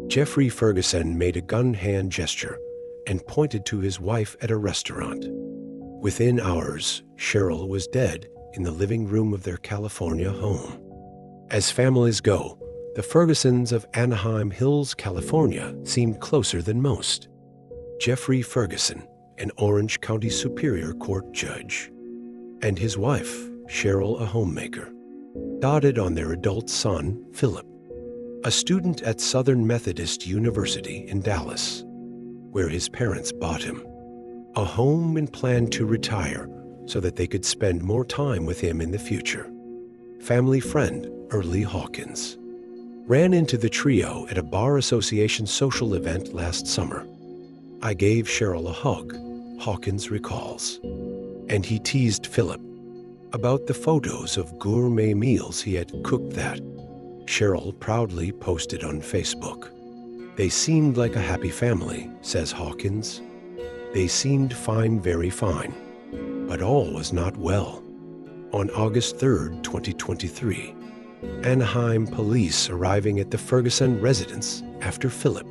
Jeffrey Ferguson made a gun hand gesture and pointed to his wife at a restaurant. Within hours, Sheryl was dead in the living room of their California home. As families go, the Fergusons of Anaheim Hills, California, seemed closer than most. Jeffrey Ferguson, an Orange County Superior Court judge, and his wife, Sheryl, a homemaker, dotted on their adult son, Phillip, a student at Southern Methodist University in Dallas, where his parents bought him a home and planned to retire so that they could spend more time with him in the future. Family friend Early Hawkins ran into the trio at a Bar Association social event last summer. "I gave Sheryl a hug," Hawkins recalls, and he teased Phillip about the photos of gourmet meals he had cooked that Sheryl proudly posted on Facebook. "They seemed like a happy family," says Hawkins. "They seemed fine, very fine. But all was not well." On August 3, 2023, Anaheim police arriving at the Ferguson residence after Phillip,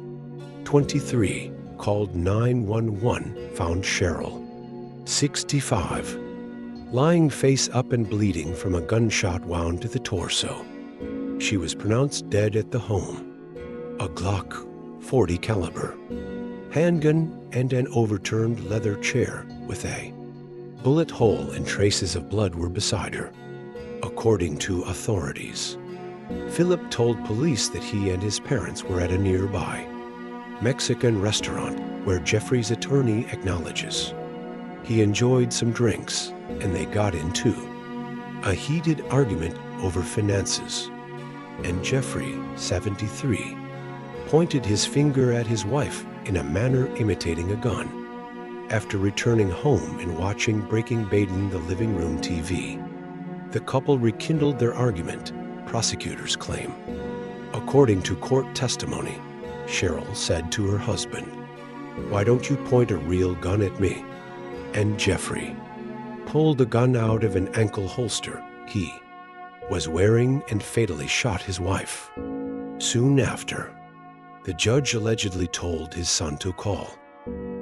23, called 911 found Sheryl, 65, lying face up and bleeding from a gunshot wound to the torso. She was pronounced dead at the home. A Glock .40 caliber, handgun, and an overturned leather chair with a bullet hole and traces of blood were beside her, according to authorities. Phillip told police that he and his parents were at a nearby Mexican restaurant where Jeffrey's attorney acknowledges he enjoyed some drinks and they got into a heated argument over finances. And Jeffrey, 73, pointed his finger at his wife in a manner imitating a gun after returning home and watching Breaking Bad in the living room TV. The couple rekindled their argument, prosecutors claim. According to court testimony, Sheryl said to her husband, "Why don't you point a real gun at me?" And Jeffrey pulled a gun out of an ankle holster he was wearing and fatally shot his wife. Soon after, the judge allegedly told his son to call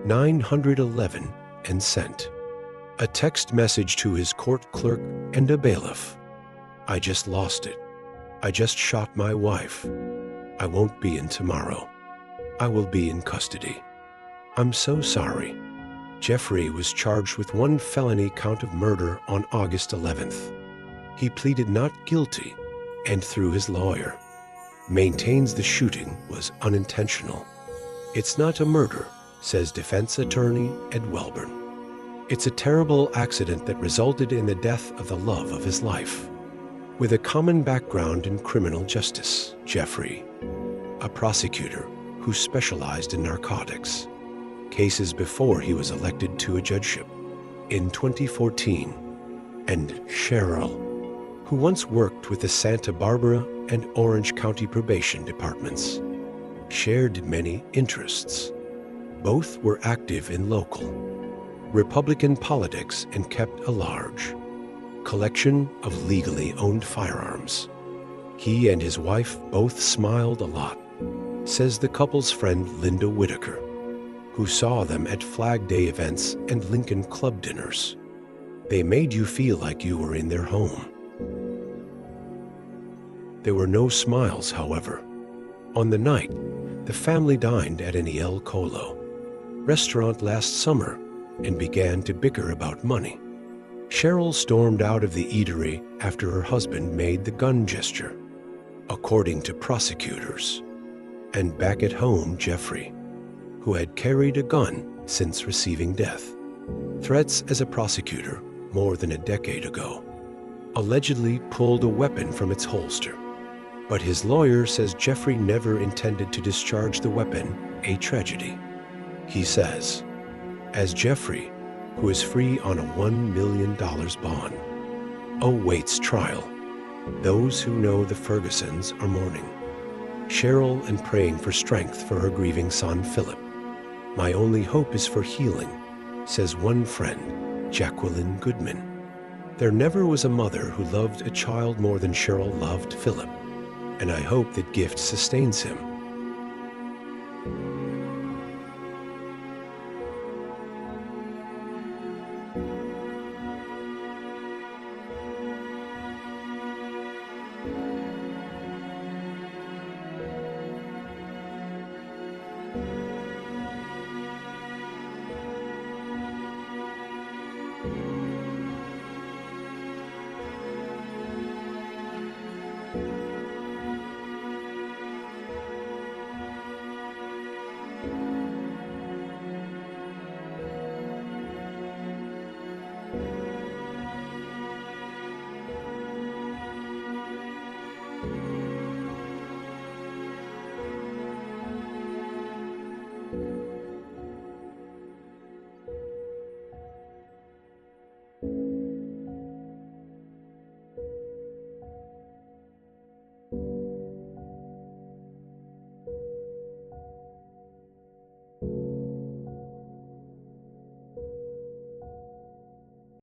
911 and sent a text message to his court clerk and a bailiff. "I just lost it. I just shot my wife. I won't be in tomorrow. I will be in custody. I'm so sorry." Jeffrey was charged with one felony count of murder on August 11th. He pleaded not guilty and, through his lawyer, maintains the shooting was unintentional. "It's not a murder," says defense attorney Ed Welburn. "It's a terrible accident that resulted in the death of the love of his life." With a common background in criminal justice, Jeffrey, a prosecutor who specialized in narcotics cases before he was elected to a judgeship in 2014, and Sheryl, who once worked with the Santa Barbara and Orange County probation departments, shared many interests. Both were active in local Republican politics and kept a large collection of legally owned firearms. He and his wife both smiled a lot, says the couple's friend Linda Whitaker, who saw them at Flag Day events and Lincoln Club dinners. "They made you feel like you were in their home." There were no smiles, however. On the night, the family dined at an El Colo restaurant last summer and began to bicker about money. Sheryl stormed out of the eatery after her husband made the gun gesture, according to prosecutors. And back at home, Jeffrey, who had carried a gun since receiving death threats as a prosecutor more than a decade ago, allegedly pulled a weapon from its holster. But his lawyer says Jeffrey never intended to discharge the weapon, a tragedy. He says, as Jeffrey, who is free on a $1 million bond, awaits trial, those who know the Fergusons are mourning Sheryl and praying for strength for her grieving son, Phillip. "My only hope is for healing," says one friend, Jacqueline Goodman. "There never was a mother who loved a child more than Sheryl loved Phillip, and I hope that gift sustains him."